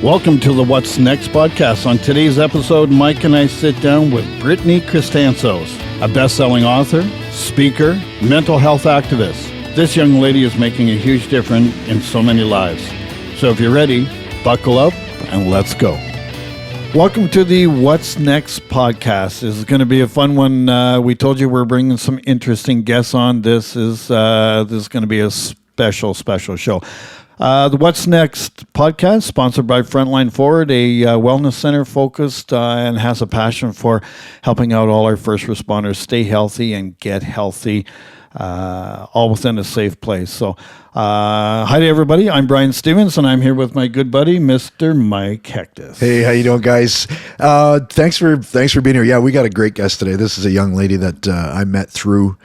Welcome to the What's Next podcast. On today's episode, Mike and I sit down with Brittany Krystantos, a best-selling author, speaker, mental health activist. This young lady is making a huge difference in so many lives. So if you're ready, buckle up and let's go. Welcome to the What's Next podcast. This is going to be a fun one. We told you we're bringing some interesting guests on. This is going to be a special show. The What's Next podcast, sponsored by Frontline Forward, a wellness center focused and has a passion for helping out all our first responders stay healthy and get healthy, all within a safe place. So, hi to everybody. I'm Brian Stevens, and I'm here with my good buddy, Mr. Mike Hectus. Hey, how you doing, guys? Thanks for being here. Yeah, we got a great guest today. This is a young lady that I met through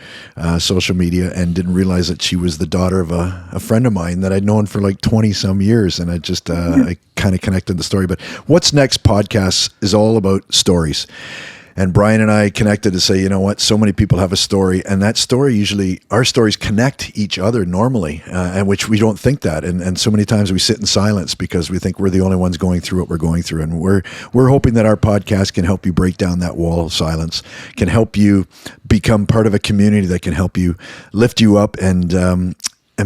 social media and didn't realize that she was the daughter of a friend of mine that I'd known for like 20 some years, and I just I kind of connected the story. But What's Next podcast is all about stories. And Brian and I connected to say, you know what, so many people have a story, and that story usually, our stories connect each other normally, and which we don't think that. And so many times we sit in silence because we think we're the only ones going through what we're going through. And we're hoping that our podcast can help you break down that wall of silence, can help you become part of a community that can help you lift you up and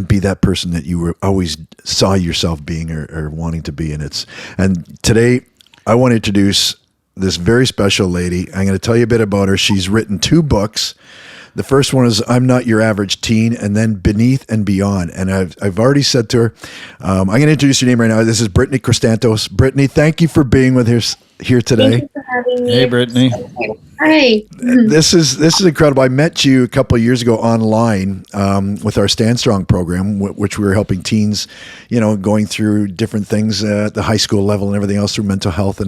be that person that you were always saw yourself being or wanting to be. And today I want to introduce this very special lady. I'm going to tell you a bit about her. She's written 2 books. The first one is I'm Not Your Average Teen, and then Beneath and Beyond. And I've already said to her, I'm going to introduce your name right now. This is Brittany Krystantos. Brittany, thank you for being with us here today. Thank you for having me. Hey, Brittany. Hi. This is incredible. I met you a couple of years ago online with our Stand Strong program, which we were helping teens, going through different things at the high school level and everything else through mental health.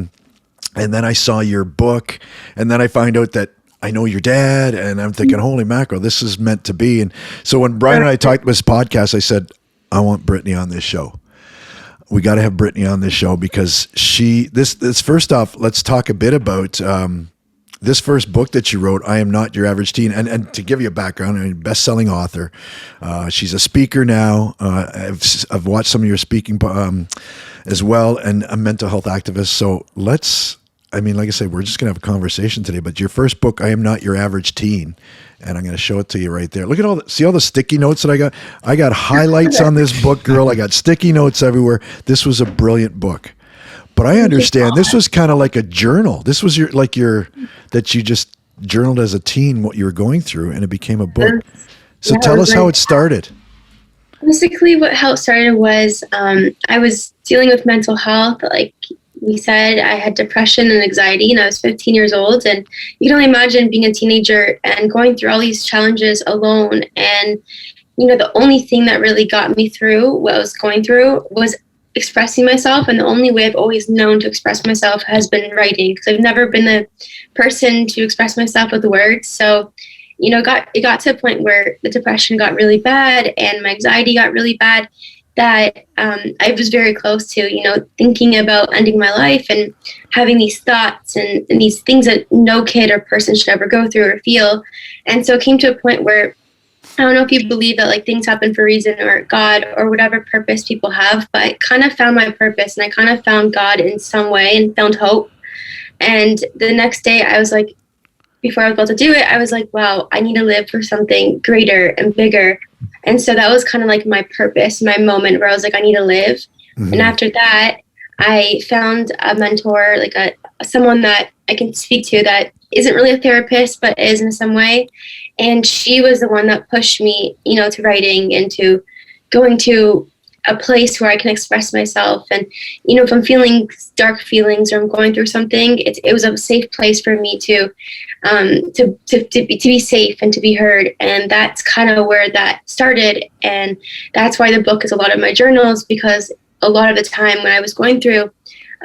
And then I saw your book, and then I find out that I know your dad, and I'm thinking, holy mackerel, this is meant to be. And so when Brian and I talked about this podcast, I said, I want Brittany on this show. We got to have Brittany on this show because this first off, let's talk a bit about this first book that you wrote, I Am Not Your Average Teen. And to give you a background, I'm a best-selling author. She's a speaker now. I've watched some of your speaking as well, and a mental health activist. So like I said, we're just going to have a conversation today, but your first book, I Am Not Your Average Teen, and I'm going to show it to you right there. Look at see all the sticky notes that I got? I got highlights on this book, girl. I got sticky notes everywhere. This was a brilliant book. But I understand this was kind of like a journal. This was that you just journaled as a teen what you were going through, and it became a book. So tell us how it started. Basically, how it started was I was dealing with mental health. Like we said, I had depression and anxiety, and I was 15 years old. And you can only imagine being a teenager and going through all these challenges alone. And, the only thing that really got me through what I was going through was expressing myself. And the only way I've always known to express myself has been writing, because I've never been the person to express myself with words. So, it got to a point where the depression got really bad and my anxiety got really bad that I was very close to, thinking about ending my life and having these thoughts and these things that no kid or person should ever go through or feel. And so it came to a point where I don't know if you believe that like things happen for a reason or God or whatever purpose people have, but I kind of found my purpose and I kind of found God in some way and found hope. And the next day I was like, before I was about to do it, I was like, wow, I need to live for something greater and bigger. And so that was kind of like my purpose, my moment where I was like, I need to live. Mm-hmm. And after that, I found a mentor, like someone that I can speak to that isn't really a therapist, but is in some way. And she was the one that pushed me, to writing and to going to a place where I can express myself. And, if I'm feeling dark feelings or I'm going through something, it was a safe place for me to be safe and to be heard. And that's kind of where that started. And that's why the book is a lot of my journals, because a lot of the time when I was going through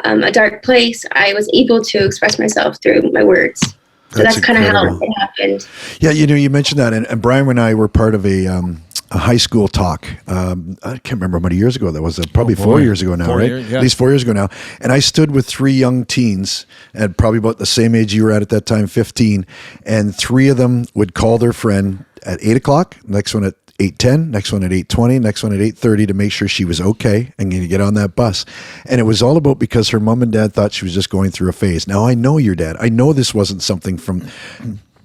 a dark place, I was able to express myself through my words. So that's kind of how it happened. Yeah, you mentioned that. And Brian and I were part of a high school talk. I can't remember how many years ago that was. Probably 4 years ago now, right? Years, yeah. At least 4 years ago now. And I stood with 3 young teens at probably about the same age you were at that time, 15. And 3 of them would call their friend at 8 o'clock, next one at 8:10, next one at 8:20, next one at 8:30 to make sure she was okay and going to get on that bus. And it was all about because her mom and dad thought she was just going through a phase. Now I know your dad. I know this wasn't something from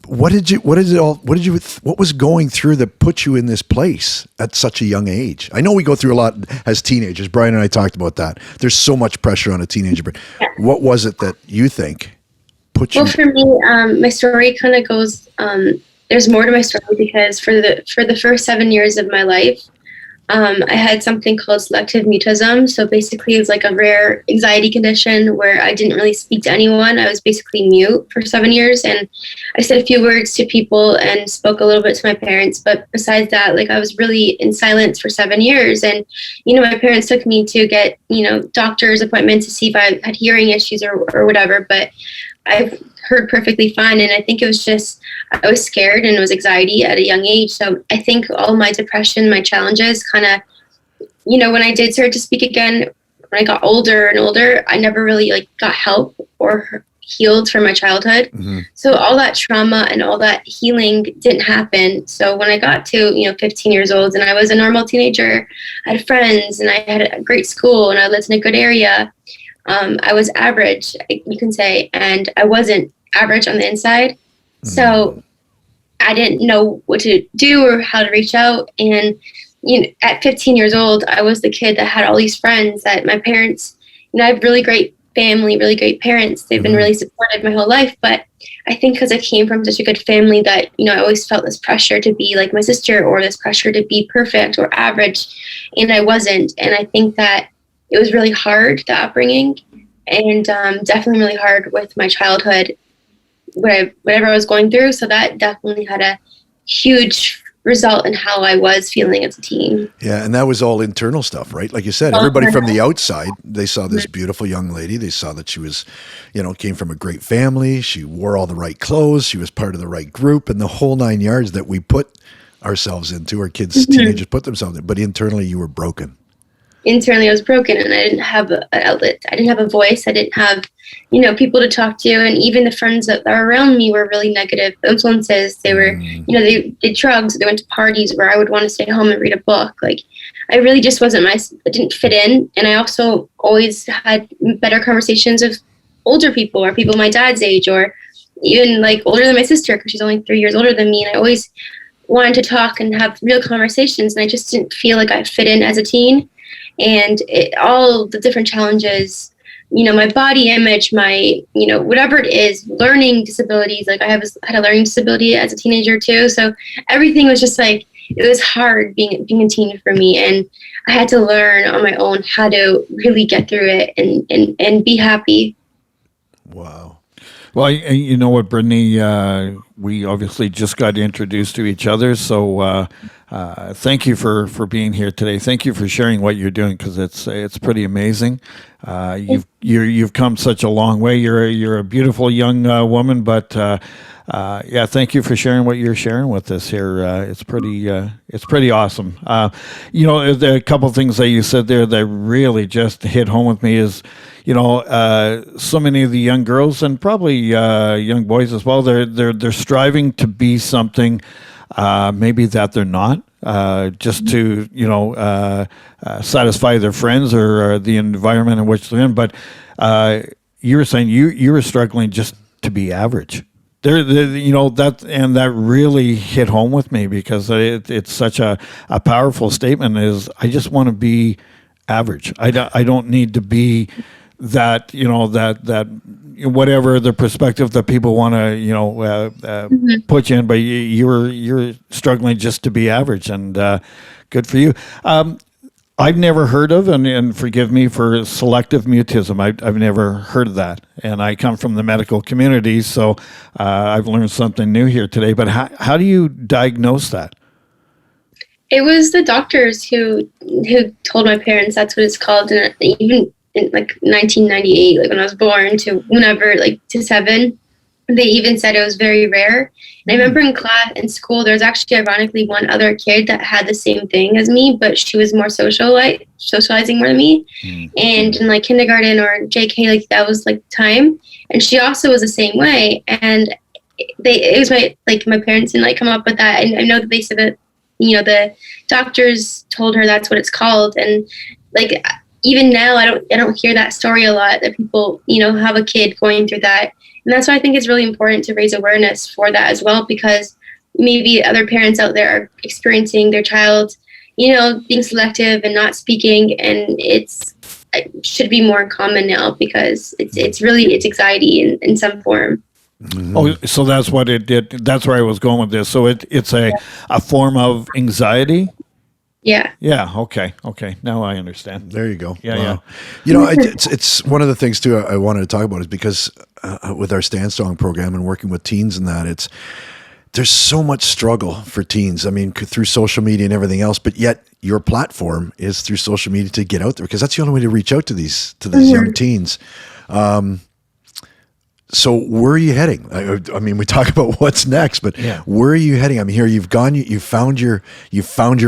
what was going through that put you in this place at such a young age? I know we go through a lot as teenagers. Brian and I talked about that. There's so much pressure on a teenager, but what was it that you think put you? Well, for me, my story kind of goes, there's more to my story because for the first 7 years of my life, I had something called selective mutism. So basically it's like a rare anxiety condition where I didn't really speak to anyone. I was basically mute for 7 years, and I said a few words to people and spoke a little bit to my parents. But besides that, like I was really in silence for 7 years. And, my parents took me to get, doctor's appointments to see if I had hearing issues or whatever. But I've heard perfectly fine. And I think it was just, I was scared and it was anxiety at a young age. So I think all my depression, my challenges kind of, when I did start to speak again, when I got older and older, I never really got help or healed from my childhood. Mm-hmm. So all that trauma and all that healing didn't happen. So when I got to, 15 years old and I was a normal teenager, I had friends and I had a great school and I lived in a good area. I was average, you can say, and I wasn't average on the inside. Mm-hmm. So I didn't know what to do or how to reach out. And, at 15 years old, I was the kid that had all these friends that my parents, I have really great family, really great parents. They've been really supportive my whole life. But I think because I came from such a good family that, I always felt this pressure to be like my sister or this pressure to be perfect or average. And I wasn't. And I think that it was really hard, the upbringing, and definitely really hard with my childhood, whatever I was going through. So that definitely had a huge result in how I was feeling as a teen. Yeah, and that was all internal stuff, right? Like you said, everybody from the outside, they saw this beautiful young lady. They saw that she was, came from a great family. She wore all the right clothes. She was part of the right group, and the whole 9 yards that we put ourselves into, our kids, teenagers put themselves in. But internally, you were broken. Internally, I was broken, and I didn't have an outlet. I didn't have a voice. I didn't have, people to talk to. And even the friends that are around me were really negative influences. They were, they did drugs. They went to parties where I would want to stay home and read a book. Like, I really just wasn't I didn't fit in. And I also always had better conversations with older people or people my dad's age or even older than my sister because she's only 3 years older than me. And I always wanted to talk and have real conversations. And I just didn't feel like I fit in as a teen. And all the different challenges, my body image, my, whatever it is, learning disabilities, I had a learning disability as a teenager too. So everything was just it was hard being a teen for me. And I had to learn on my own how to really get through it and be happy. Wow. Well, you know what, Brittany, we obviously just got introduced to each other. So thank you for being here today. Thank you for sharing what you're doing because it's pretty amazing. You've come such a long way. You're a beautiful young woman, but thank you for sharing what you're sharing with us here. It's pretty awesome. There are a couple of things that you said there that really just hit home with me is, so many of the young girls and probably young boys as well, they're striving to be something maybe that they're not, just to satisfy their friends or the environment in which they're in. But you were saying you were struggling just to be average. That really hit home with me because it's such a powerful statement. Is I just want to be average. I don't need to be that that whatever the perspective that people want to put you in, but you're struggling just to be average, and good for you. I've never heard of, and forgive me for selective mutism. I've never heard of that, and I come from the medical community, so I've learned something new here today. But how do you diagnose that? It was the doctors who told my parents that's what it's called, and even in 1998, when I was born to whenever, to 7, they even said it was very rare. And I remember in school, there was actually ironically one other kid that had the same thing as me, but she was more socializing more than me. And in kindergarten or JK, that was time. And she also was the same way. And it was my parents didn't come up with that. And I know that they said that the doctors told her that's what it's called. And like, even now, I don't hear that story a lot, that people, have a kid going through that. And that's why I think it's really important to raise awareness for that as well, because maybe other parents out there are experiencing their child, being selective and not speaking, and it should be more common now, because it's anxiety in some form. Mm-hmm. Oh, so that's what it did. That's where I was going with this. So it's a form of anxiety. Yeah. Yeah. Okay. Now I understand. There you go. Yeah. Wow. It's one of the things too I wanted to talk about is because with our Stand Strong program and working with teens and that, there's so much struggle for teens. I mean, through social media and everything else, but yet your platform is through social media to get out there, because that's the only way to reach out to these young teens. So where are you heading? I mean, we talk about what's next, but where are you heading? I mean, here you found your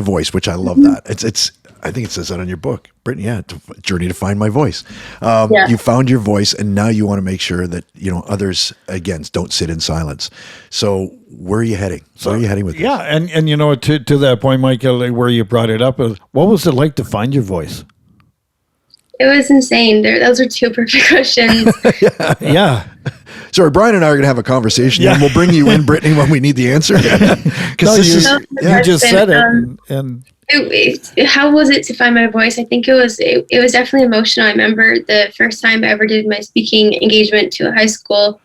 voice, which I love that. It's I think it says that on your book, Brittany. Journey to Find My Voice. You found your voice, and now you want to make sure that others again don't sit in silence. So where are you heading? Where are you heading with this? Yeah, and to that point, Michael, where you brought it up, what was it like to find your voice? It was insane. Those are two perfect questions. Yeah. Sorry, Brian and I are going to have a conversation, and we'll bring you in, Brittany, when we need the answer. You just said it, and how was it to find my voice? I think it was definitely emotional. I remember the first time I ever did my speaking engagement to a high school,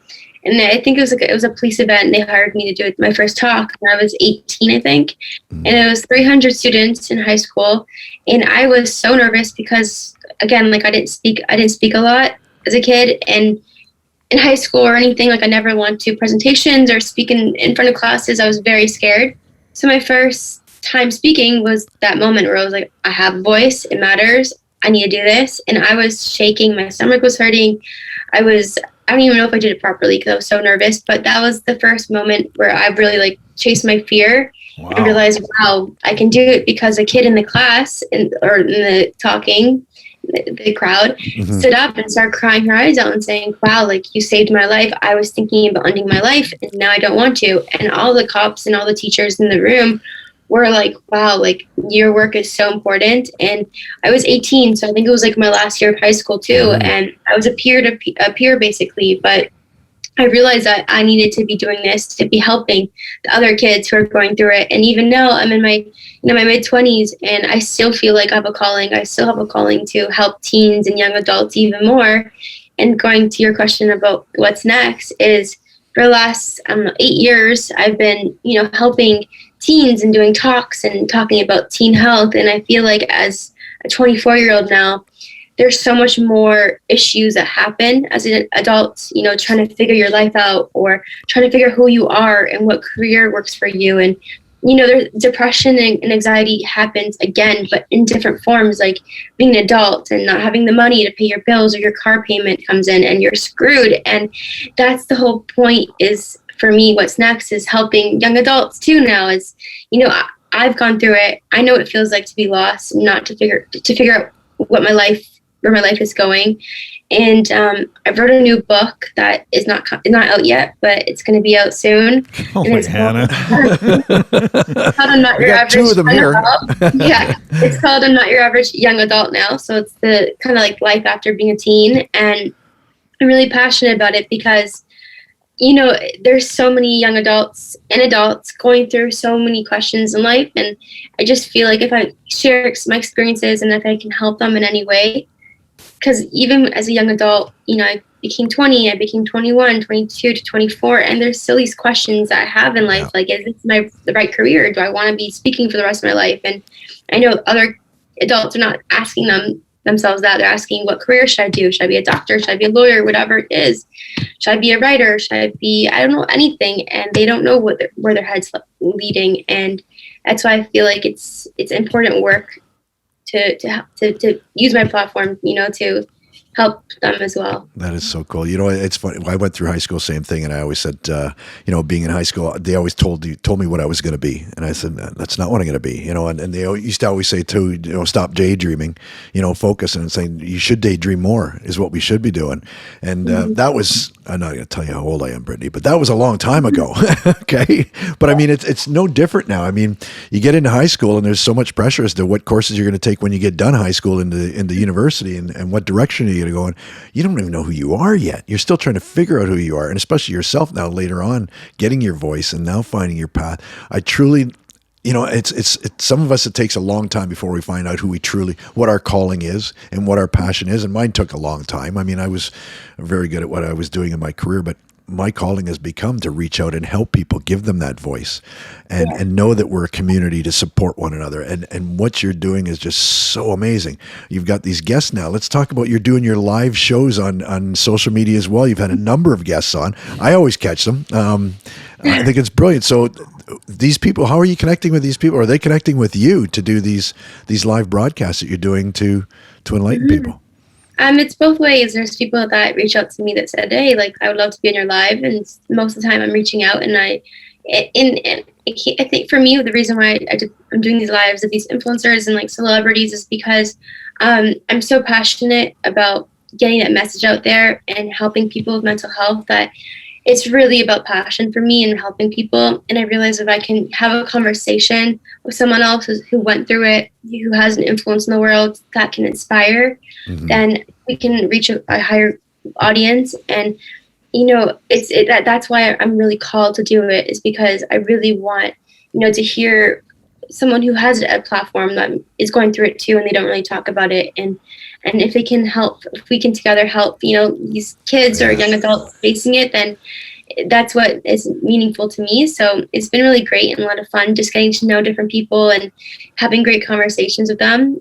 and I think it was a police event, and they hired me to do my first talk when I was 18, I think. And it was 300 students in high school, and I was so nervous because, again, like I didn't speak a lot as a kid, and in high school or anything, like I never went to presentations or speak in front of classes. I was very scared. So my first time speaking was that moment where I was like, I have a voice, it matters, I need to do this. And I was shaking, my stomach was hurting. I don't even know if I did it properly because I was so nervous, but that was the first moment where I really chased my fear. Wow. And realized, wow, I can do it, because a kid in the class or in the talking, the crowd stood up and started crying her eyes out and saying, wow, like, you saved my life. I was thinking about ending my life and now I don't want to. And all the cops and all the teachers in the room were like, wow, like, your work is so important. And I was 18, so I think it was like my last year of high school too. And I was a peer basically, but I realized that I needed to be doing this to be helping the other kids who are going through it. And even now I'm in my my mid-20s, and I still feel like I have a calling. I still have a calling to help teens and young adults even more. And going to your question about what's next, is for the last 8 years, I've been helping teens and doing talks and talking about teen health. And I feel like as a 24-year-old now, there's so much more issues that happen as an adult, trying to figure your life out or trying to figure who you are and what career works for you. And, there's depression and anxiety happens again, but in different forms, like being an adult and not having the money to pay your bills, or your car payment comes in and you're screwed. And that's the whole point, is for me, what's next is helping young adults too now. Is, I've gone through it. I know what it feels like to be lost, not to figure out where my life is going. And I wrote a new book that is not out yet, but it's going to be out soon. Oh, and it's Hannah. called I'm Not Your Average two of them here. Yeah, it's called I'm Not Your Average Young Adult now. So it's the kind of like life after being a teen. And I'm really passionate about it because, there's so many young adults and adults going through so many questions in life. And I just feel like if I share my experiences and if I can help them in any way, because even as a young adult, I became 20, I became 21, 22 to 24, and there's still these questions that I have in life. Like, is this the right career? Do I want to be speaking for the rest of my life? And I know other adults are not asking themselves that. They're asking, what career should I do? Should I be a doctor? Should I be a lawyer? Whatever it is. Should I be a writer? Should I be, I don't know, anything? And they don't know where their head's leading. And that's why I feel like it's important work to use my platform, to help them as well. That is so cool. It's funny. I went through high school, same thing, and I always said, being in high school, they always told me what I was going to be, and I said, that's not what I'm going to be. And they used to always say too, stop daydreaming, focus, and saying you should daydream more is what we should be doing. And that was, I'm not going to tell you how old I am, Brittany, but that was a long time ago. Okay, but I mean, it's no different now. I mean, you get into high school, and there's so much pressure as to what courses you're going to take when you get done high school into university, and what direction are you going to go in. You don't even know who you are yet. You're still trying to figure out who you are, and especially yourself now later on, getting your voice and now finding your path. I truly, it's some of us, it takes a long time before we find out what our calling is and what our passion is. And mine took a long time. I mean, I was very good at what I was doing in my career, but my calling has become to reach out and help people, give them that voice, and know that we're a community to support one another. And what you're doing is just so amazing. You've got these guests now. Let's talk about, you're doing your live shows on social media as well. You've had a number of guests on. I always catch them. I think it's brilliant. So these people, how are you connecting with these people? Are they connecting with you to do these live broadcasts that you're doing to enlighten people? It's both ways. There's people that reach out to me that said, hey, like, I would love to be on your live. And most of the time I'm reaching out, and I think for me, the reason why I'm doing these lives of these influencers and like celebrities is because I'm so passionate about getting that message out there and helping people with mental health, that it's really about passion for me and helping people. And I realize if I can have a conversation with someone else who went through it, who has an influence in the world that can inspire, then we can reach a higher audience. And, that's why I'm really called to do it, is because I really want, to hear someone who has a platform that is going through it too, and they don't really talk about it. And if they can help, if we can together help, these kids or young adults facing it, then that's what is meaningful to me. So it's been really great and a lot of fun just getting to know different people and having great conversations with them.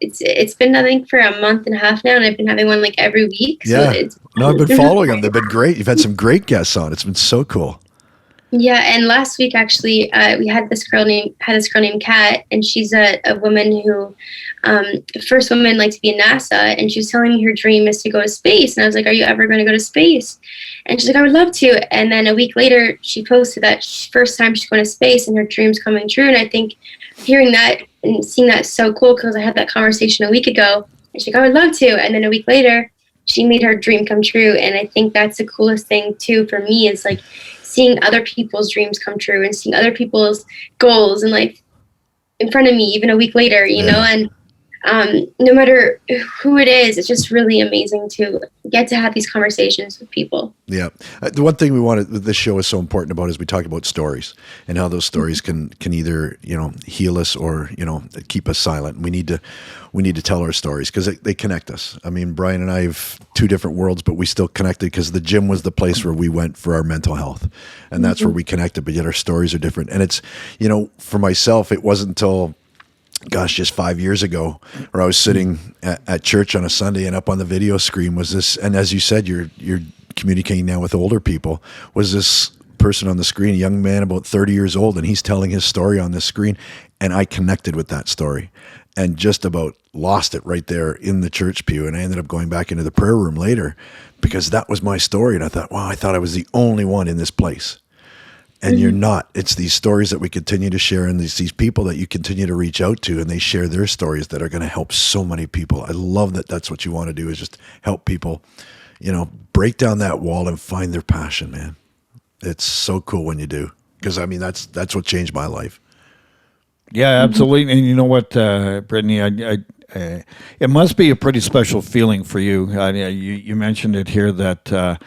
It's been, I think, for a month and a half now, and I've been having one like every week. Yeah. So I've been following them. They've been great. You've had some great guests on. It's been so cool. Yeah, and last week actually, we had this girl named Kat, and she's a woman who, first woman like to be in NASA, and she was telling me her dream is to go to space, and I was like, "Are you ever going to go to space?" And she's like, "I would love to." And then a week later, she posted that first time she's going to space, and her dream's coming true. And I think hearing that and seeing that is so cool, because I had that conversation a week ago, and she's like, "I would love to." And then a week later, she made her dream come true, and I think that's the coolest thing too for me, is like seeing other people's dreams come true and seeing other people's goals and like in front of me even a week later, and no matter who it is, it's just really amazing to get to have these conversations with people. Yeah. The one thing we wanted, this show is so important about, is we talk about stories and how those stories can either, heal us or, keep us silent. We need to tell our stories because they connect us. I mean, Brian and I have two different worlds, but we still connected because the gym was the place where we went for our mental health, and that's where we connected, but yet our stories are different. And it's, for myself, it wasn't until just 5 years ago, where I was sitting at church on a Sunday, and up on the video screen was this, and as you said, you're communicating now with older people, was this person on the screen, a young man about 30 years old, and he's telling his story on this screen, and I connected with that story and just about lost it right there in the church pew. And I ended up going back into the prayer room later because that was my story. And I thought, wow, I thought I was the only one in this place. And you're not. It's these stories that we continue to share, and these people that you continue to reach out to, and they share their stories that are going to help so many people. I love that that's what you want to do, is just help people, break down that wall and find their passion, man. It's so cool when you do, because I mean, that's what changed my life. Yeah, absolutely. And you know what, Brittany, it must be a pretty special feeling for you. You mentioned it here that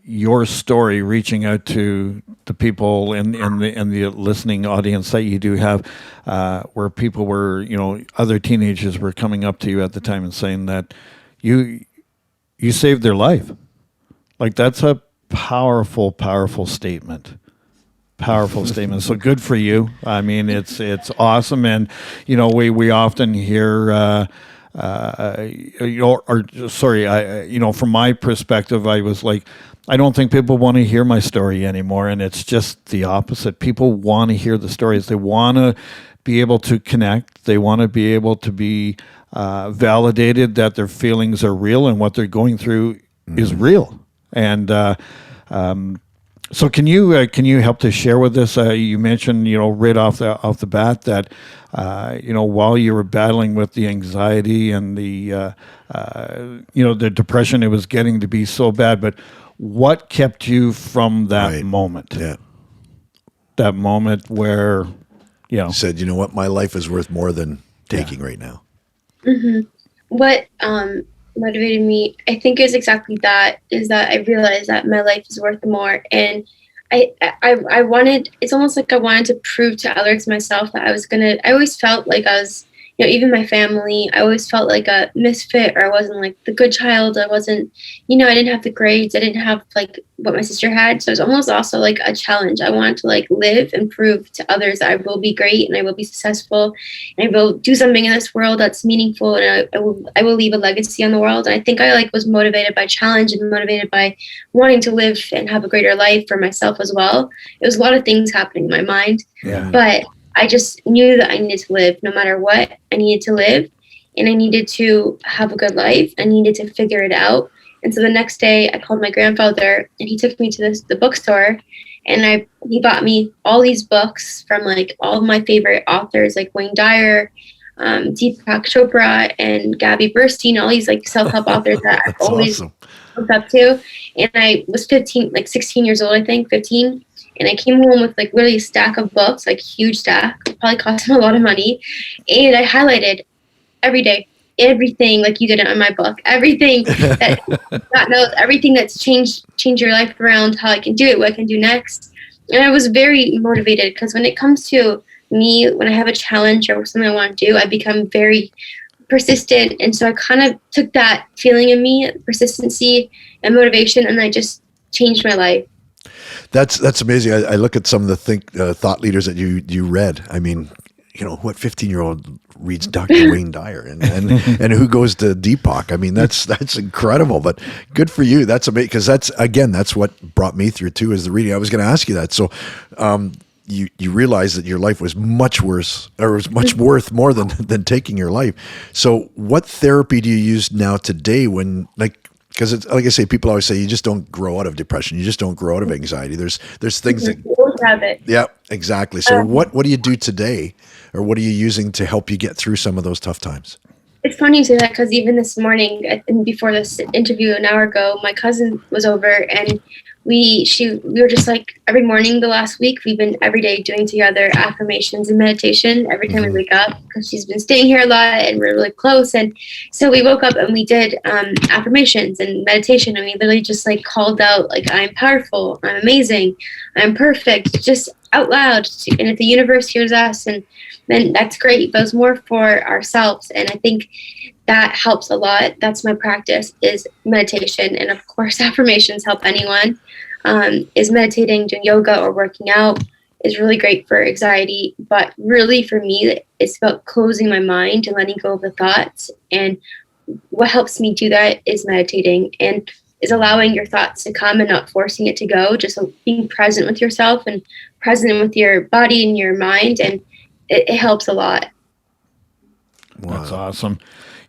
your story, reaching out to the people in the listening audience that you do have, where people were, other teenagers were coming up to you at the time and saying that you saved their life. Like, that's a powerful statement. Powerful statement. So good for you. I mean, it's awesome. And, we often hear, from my perspective, I was like, I don't think people want to hear my story anymore. And it's just the opposite. People want to hear the stories. They want to be able to connect. They want to be able to be validated that their feelings are real and what they're going through is real. And so can you help to share with us? You mentioned, right off the bat that while you were battling with the anxiety and the the depression, it was getting to be so bad. But what kept you from that moment? Yeah, that moment where you said, you know what, my life is worth more than taking right now. Mm-hmm. What motivated me, I think, is exactly that, is that I realized that my life is worth more. And I wanted, it's almost like I wanted to prove to others, myself, that I always felt like I was, even my family, I always felt like a misfit, or I wasn't like the good child. I wasn't, I didn't have the grades. I didn't have like what my sister had. So it was almost also like a challenge. I wanted to like live and prove to others that I will be great and I will be successful and I will do something in this world that's meaningful, and I will leave a legacy on the world. And I think I like was motivated by challenge and motivated by wanting to live and have a greater life for myself as well. It was a lot of things happening in my mind, but I just knew that I needed to live no matter what. I needed to live, and I needed to have a good life. I needed to figure it out. And so the next day I called my grandfather, and he took me to the bookstore, and he bought me all these books from like all of my favorite authors, like Wayne Dyer, Deepak Chopra, and Gabby Bernstein, all these like self-help authors that I've always looked up to. And I was 16 years old, I think, 15. And I came home with like really a stack of books, like huge stack, probably cost him a lot of money. And I highlighted every day, everything like you did on my book, everything that God knows, everything that's changed your life around, how I can do it, what I can do next. And I was very motivated, because when it comes to me, when I have a challenge or something I want to do, I become very persistent. And so I kind of took that feeling in me, persistency and motivation, and I just changed my life. That's amazing. I look at some of the thought leaders that you read. I mean, what 15-year-old reads Dr. Wayne Dyer and who goes to Deepak? I mean, that's incredible. But good for you. That's amazing, because that's what brought me through too, is the reading. I was going to ask you that. So, you realized that your life was much worse, or was much worth more than taking your life. So, what therapy do you use now today when because it's like I say, people always say you just don't grow out of depression. You just don't grow out of anxiety. There's things that have it. Yeah, exactly. So what do you do today, or what are you using to help you get through some of those tough times? It's funny you say that, because even this morning, and before this interview an hour ago, my cousin was over, and we were just like, every morning the last week, we've been every day doing together affirmations and meditation every time we wake up, because she's been staying here a lot and we're really close. And so we woke up and we did affirmations and meditation, and we literally just like called out like, I'm powerful, I'm amazing, I'm perfect, just out loud. And if the universe hears us, and then that's great. But it's more for ourselves. And I think that helps a lot. That's my practice, is meditation. And of course, affirmations help anyone. Is meditating, doing yoga, or working out is really great for anxiety. But really for me, it's about closing my mind and letting go of the thoughts. And what helps me do that is meditating, and is allowing your thoughts to come and not forcing it to go, just being present with yourself and present with your body and your mind. And it helps a lot. Wow. That's awesome.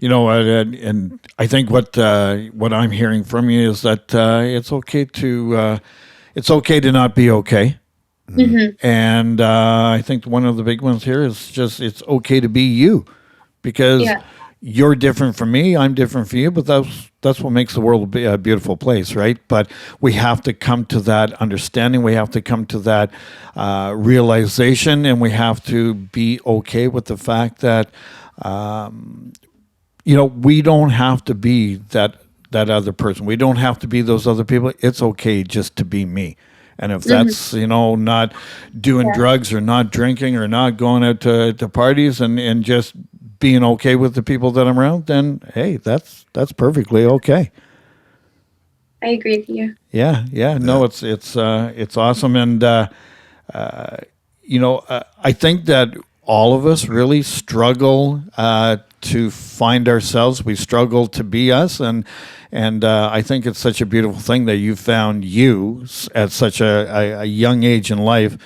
And I think what I'm hearing from you is that it's okay to not be okay. Mm-hmm. And I think one of the big ones here is just, it's okay to be you, because you're different from me, I'm different from you, but that's what makes the world a beautiful place, right? But we have to come to that understanding, we have to come to that realization, and we have to be okay with the fact that we don't have to be that other person. We don't have to be those other people. It's okay just to be me. And if that's, not doing drugs, or not drinking, or not going out to parties, and just being okay with the people that I'm around, then hey, that's perfectly okay. I agree with you. Yeah. No, it's awesome. And I think that all of us really struggle to find ourselves. We struggle to be us, and I think it's such a beautiful thing that you found you at such a young age in life,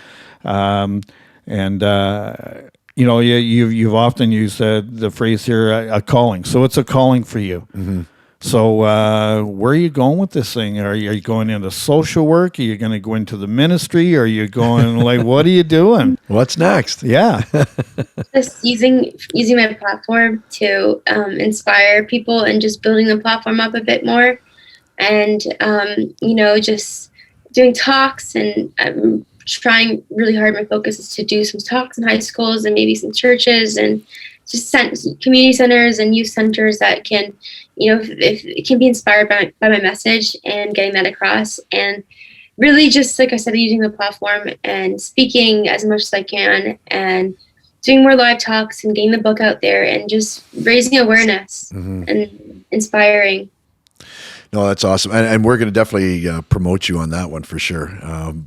you know, you've often used the phrase here, a calling. So it's a calling for you. Mm-hmm. So where are you going with this thing? Are you going into social work? Are you going to go into the ministry? Are you going like, what are you doing? What's next? Yeah. Just using my platform to inspire people and just building the platform up a bit more. And, just doing talks, and I'm trying really hard. My focus is to do some talks in high schools and maybe some churches and just community centers and youth centers that can, if it can be inspired by my message and getting that across. And really just, like I said, using the platform and speaking as much as I can and doing more live talks and getting the book out there and just raising awareness and inspiring. No, that's awesome. And we're going to definitely promote you on that one for sure,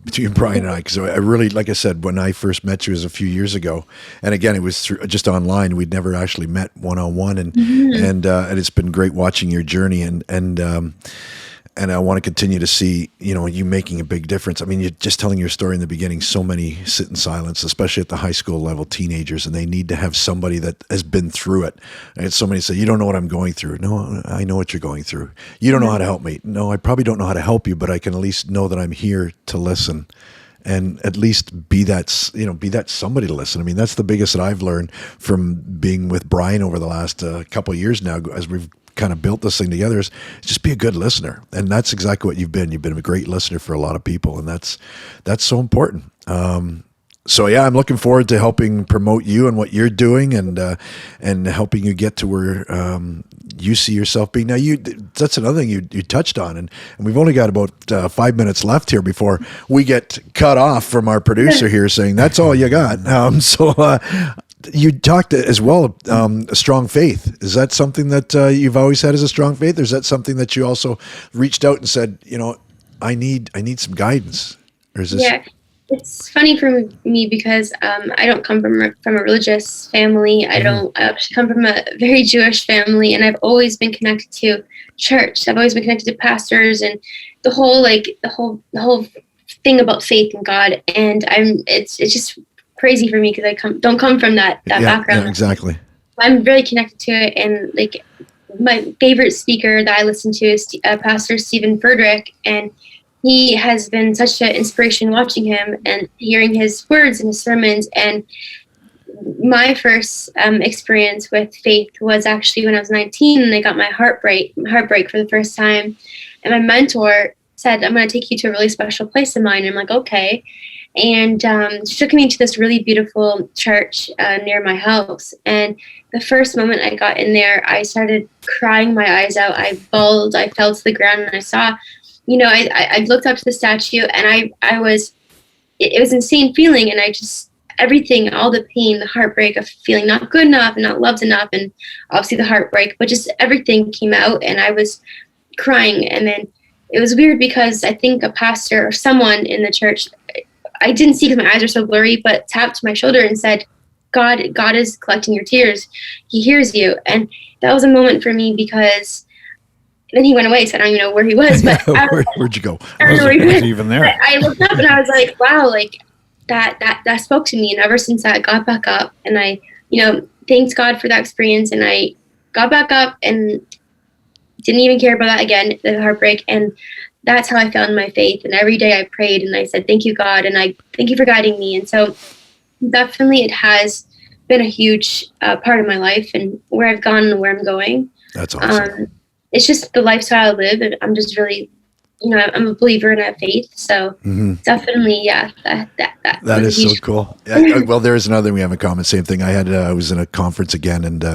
between Brian and I, because I really, like I said, when I first met you was a few years ago, and again, it was just online. We'd never actually met one-on-one, and it's been great watching your journey, and I want to continue to see, you making a big difference. I mean, you're just telling your story in the beginning. So many sit in silence, especially at the high school level, teenagers, and they need to have somebody that has been through it. And so many say, you don't know what I'm going through. No, I know what you're going through. You don't know how to help me. No, I probably don't know how to help you, but I can at least know that I'm here to listen. And at least be that somebody to listen. I mean, that's the biggest that I've learned from being with Brian over the last couple of years now, as we've kind of built this thing together, is just be a good listener. And that's exactly what you've been. You've been a great listener for a lot of people, and that's so important. So yeah, I'm looking forward to helping promote you and what you're doing, and helping you get to where you see yourself being. Now, that's another thing you touched on, and we've only got about 5 minutes left here before we get cut off from our producer here saying that's all you got. You talked as well, a strong faith. Is that something that you've always had as a strong faith? Or is that something that you also reached out and said, I need some guidance? Or is this? Yeah, it's funny for me because I don't come from a religious family. I actually come from a very Jewish family, and I've always been connected to church. I've always been connected to pastors and the whole thing about faith in God. And it's just crazy for me because I don't come from that background. Yeah, exactly. I'm really connected to it, and like my favorite speaker that I listen to is Pastor Stephen Furtick, and he has been such an inspiration watching him and hearing his words and his sermons. And my first experience with faith was actually when I was 19, and I got my heartbreak for the first time. And my mentor said, "I'm going to take you to a really special place of mine." And I'm like, okay. And she took me to this really beautiful church near my house. And the first moment I got in there, I started crying my eyes out. I bawled. I fell to the ground, and I saw, I looked up to the statue, and it was an insane feeling. And I just, everything, all the pain, the heartbreak of feeling not good enough and not loved enough, and obviously the heartbreak, but just everything came out, and I was crying. And then it was weird because I think a pastor or someone in the church, I didn't see because my eyes are so blurry, but tapped my shoulder and said, God is collecting your tears. He hears you. And that was a moment for me, because then he went away, so I don't even know where he was. But Where'd you go? I don't know where he was even there. I looked up and I was like, wow, like that spoke to me. And ever since that, I got back up, and I, thanked God for that experience. And I got back up and didn't even care about that again, the heartbreak. And that's how I found my faith. And every day I prayed and I said, thank you, God. And I thank you for guiding me. And so definitely it has been a huge part of my life and where I've gone and where I'm going. That's awesome. It's just the lifestyle I live. And I'm just really, I'm a believer in that faith. So definitely, yeah. That is so cool. Yeah, well, there is another thing we have in common. Same thing. I was in a conference again, and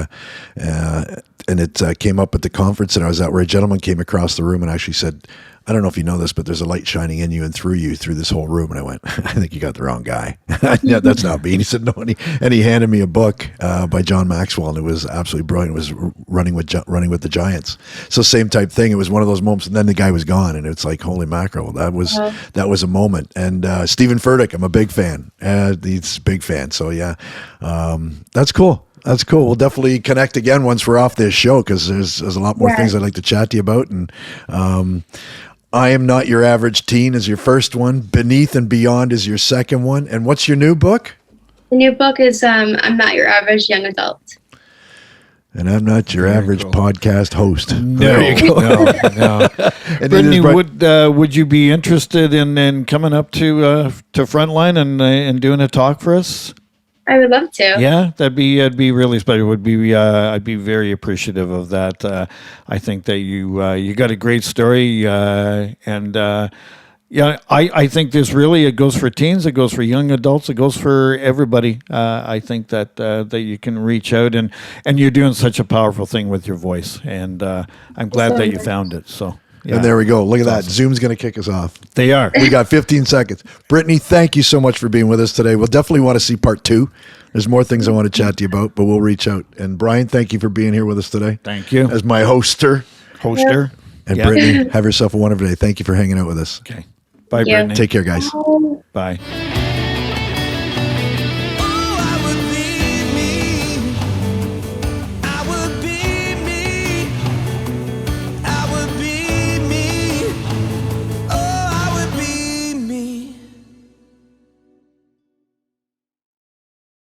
it came up at the conference that I was at, where a gentleman came across the room and actually said, I don't know if you know this, but there's a light shining in you and through you through this whole room. And I went, I think you got the wrong guy. Yeah, that's not me. And he said, no. And he handed me a book by John Maxwell, and it was absolutely brilliant. It was running with the Giants. So same type thing. It was one of those moments, and then the guy was gone, and it's like, holy mackerel, that was a moment. And Stephen Furtick, I'm a big fan. He's a big fan. So yeah, that's cool. That's cool. We'll definitely connect again once we're off this show, because there's a lot more things I'd like to chat to you about. And I Am Not Your Average Teen is your first one. Beneath and Beyond is your second one. And what's your new book? The new book is I'm Not Your Average Young Adult. And I'm not your average podcast host. There you go. No. And Brittany, it is would you be interested in coming up to Frontline and doing a talk for us? I would love to. Yeah, it'd be really special. I'd be very appreciative of that. I think that you got a great story, and I think this really, it goes for teens, it goes for young adults, it goes for everybody. I think that you can reach out, and you're doing such a powerful thing with your voice, and I'm glad that you found it. So. Yeah. And there we go. Look at that. Zoom's going to kick us off. They are. We got 15 seconds. Brittany, thank you so much for being with us today. We'll definitely want to see part 2. There's more things I want to chat to you about, but we'll reach out. And Brian, thank you for being here with us today. Thank you. As my hoster. And Yeah. Brittany, have yourself a wonderful day. Thank you for hanging out with us. Okay. Bye, Yeah. Brittany. Take care, guys. Bye.